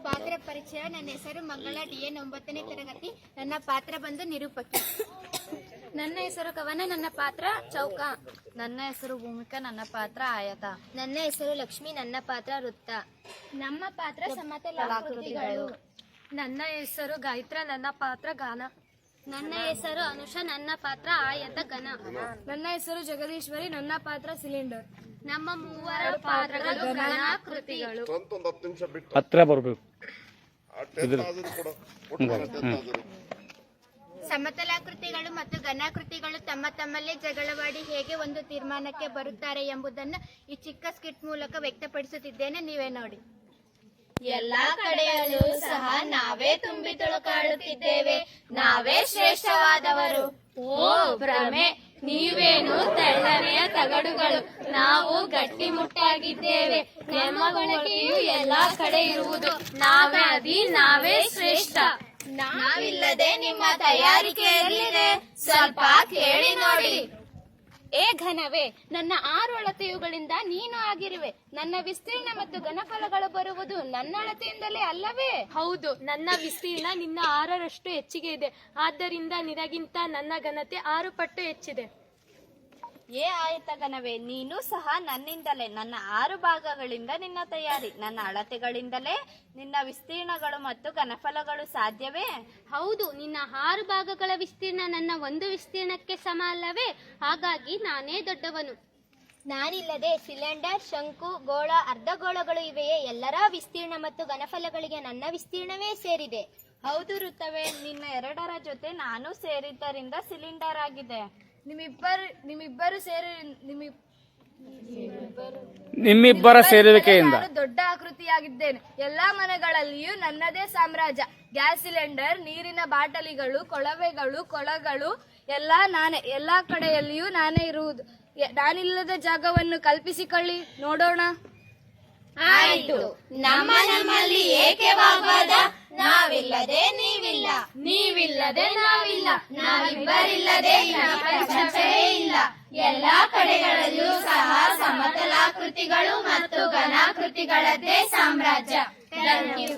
ಪಾತ್ರ ಪರಿಚಯ. ನನ್ನ ಹೆಸರು ಮಂಗಳ DN 9ನೇ ತರಗತಿ. ನನ್ನ ಪಾತ್ರ ಬಂದು ನಿರೂಪಕಿ. ನನ್ನ ಹೆಸರು ಕವನ, ನನ್ನ ಪಾತ್ರ ಚೌಕ. ನನ್ನ ಹೆಸರು ಭೂಮಿಕಾ, ನನ್ನ ಪಾತ್ರ ಆಯತ. ನನ್ನ ಹೆಸರು ಲಕ್ಷ್ಮಿ, ನನ್ನ ಪಾತ್ರ ವೃತ್ತ. ನಮ್ಮ ಪಾತ್ರ ಸಮತಲಾಕೃತಿಗಳು. ನನ್ನ ಹೆಸರು ಗಾಯತ್ರ, ನನ್ನ ಪಾತ್ರ ಗಾನ. ನನ್ನ ಹೆಸರು ಅನುಷ, ನನ್ನ ಪಾತ್ರ ಆಯತ ಘನ. ನನ್ನ ಹೆಸರು ಜಗದೀಶ್ವರಿ, ನನ್ನ ಪಾತ್ರ ಸಿಲಿಂಡರ್. ನಮ್ಮ ಮೂವರ ಪಾತ್ರಗಳು ಘನಾಕೃತಿಗಳು. ಹತ್ರ ಬರಬೇಕು. ಸಮತಲಾಕೃತಿಗಳು ಮತ್ತು ಘನಾಕೃತಿಗಳು ತಮ್ಮ ತಮ್ಮಲ್ಲೇ ಜಗಳವಾಡಿ ಹೇಗೆ ಒಂದು ತೀರ್ಮಾನಕ್ಕೆ ಬರುತ್ತಾರೆ ಎಂಬುದನ್ನು ಈ ಚಿಕ್ಕ ಸ್ಕಿಟ್ ಮೂಲಕ ವ್ಯಕ್ತಪಡಿಸುತ್ತಿದ್ದೇನೆ, ನೀವೇ ನೋಡಿ. ಎಲ್ಲಾ ಕಡೆಯಲ್ಲೂ ಸಹ ನಾವೇ ತುಂಬಿ ತುಳುಕಾಡುತ್ತಿದ್ದೇವೆ, ನಾವೇ ಶ್ರೇಷ್ಠವಾದವರು. ಓ ಭ್ರಮೆ, ನೀವೇನು ತೆಳ್ಳನೆಯ ತಗಡುಗಳು, ನಾವು ಗಟ್ಟಿಮುಟ್ಟಾಗಿದ್ದೇವೆ. ನಮ್ಮ ಬಳಕೆಯು ಎಲ್ಲಾ ಕಡೆ ಇರುವುದು, ನಾವೇ ಶ್ರೇಷ್ಠ. ನಾವಿಲ್ಲದೆ ನಿಮ್ಮ ತಯಾರಿಕೆ ಎಲ್ಲಿದೆ, ಸ್ವಲ್ಪ ಕೇಳಿ ನೋಡಿ. ಏ ಘನವೇ, ನನ್ನ 6 ಅಳತೆಯುಗಳಿಂದ ನೀನು ಆಗಿರುವೆ. ನನ್ನ ವಿಸ್ತೀರ್ಣ ಮತ್ತು ಘನಫಲಗಳು ಬರುವುದು ನನ್ನ ಅಳತೆಯಿಂದಲೇ ಅಲ್ಲವೇ? ಹೌದು, ನನ್ನ ವಿಸ್ತೀರ್ಣ ನಿನ್ನ 6ರಷ್ಟು ಹೆಚ್ಚಿಗೆ ಇದೆ. ಆದ್ದರಿಂದ ನಿನಗಿಂತ ನನ್ನ ಘನತೆ 6 ಪಟ್ಟು ಹೆಚ್ಚಿದೆ. ಏ ಆಯತ ಘನವೇ, ನೀನು ಸಹ ನನ್ನಿಂದಲೇ, ನನ್ನ 6 ಭಾಗಗಳಿಂದ ನಿನ್ನ ತಯಾರಿ, ನನ್ನ ಅಳತೆಗಳಿಂದಲೇ ನಿನ್ನ ವಿಸ್ತೀರ್ಣಗಳು ಮತ್ತು ಘನಫಲಗಳು ಸಾಧ್ಯವೇ? ಹೌದು, ನಿನ್ನ 6 ಭಾಗಗಳ ವಿಸ್ತೀರ್ಣ ನನ್ನ 1 ವಿಸ್ತೀರ್ಣಕ್ಕೆ ಸಮ ಅಲ್ಲವೇ? ಹಾಗಾಗಿ ನಾನೇ ದೊಡ್ಡವನು. ನಾನಿಲ್ಲದೆ ಸಿಲಿಂಡರ್, ಶಂಕು, ಗೋಳ, ಅರ್ಧಗೋಳಗಳು ಇವೆಯೇ, ಎಲ್ಲರ ವಿಸ್ತೀರ್ಣ ಮತ್ತು ಘನಫಲಗಳಿಗೆ ನನ್ನ ವಿಸ್ತೀರ್ಣವೇ ಸೇರಿದೆ. ಹೌದು ಋತವೇ, ನಿನ್ನ 2ರ ಜೊತೆ ನಾನು ಸೇರಿದ್ದರಿಂದ ಸಿಲಿಂಡರ್ ಆಗಿದೆ. ನಿಮ್ಮಿಬ್ಬರ ಸೇರುವಿಕೆಯಿಂದ ನಾನು ದೊಡ್ಡ ಆಕೃತಿಯಾಗಿದ್ದೇನೆ. ಎಲ್ಲಾ ಮನೆಗಳಲ್ಲಿಯೂ ನನ್ನದೇ ಸಾಮ್ರಾಜ್ಯ. ಗ್ಯಾಸ್ ಸಿಲಿಂಡರ್, ನೀರಿನ ಬಾಟಲಿಗಳು, ಕೊಳವೆಗಳು, ಕೊಳಗಳು ಎಲ್ಲಾ ನಾನೇ. ಎಲ್ಲಾ ಕಡೆಯಲ್ಲಿಯೂ ನಾನೇ ಇರುವುದು. ನಾನಿಲ್ಲದ ಜಾಗವನ್ನು ಕಲ್ಪಿಸಿಕೊಳ್ಳಿ ನೋಡೋಣ. ಆಯ್ತು, ನಮ್ಮಲ್ಲಿ ಏಕೆ ವಾಗ್ವಾದ? ನಾವಿಲ್ಲದೆ ನೀವಿಲ್ಲ, ನೀವಿಲ್ಲದೆ ನಾವಿಲ್ಲ, ನಾವಿಬ್ಬರಿಲ್ಲದೆ ಪ್ರಪಂಚವೇ ಇಲ್ಲ. ಎಲ್ಲಾ ಕಡೆಗಳಲ್ಲೂ ಸಹ ಸಮತಲಾಕೃತಿಗಳು ಮತ್ತು ಘನಾಕೃತಿಗಳದ್ದೇ ಸಾಮ್ರಾಜ್ಯ. Thank you.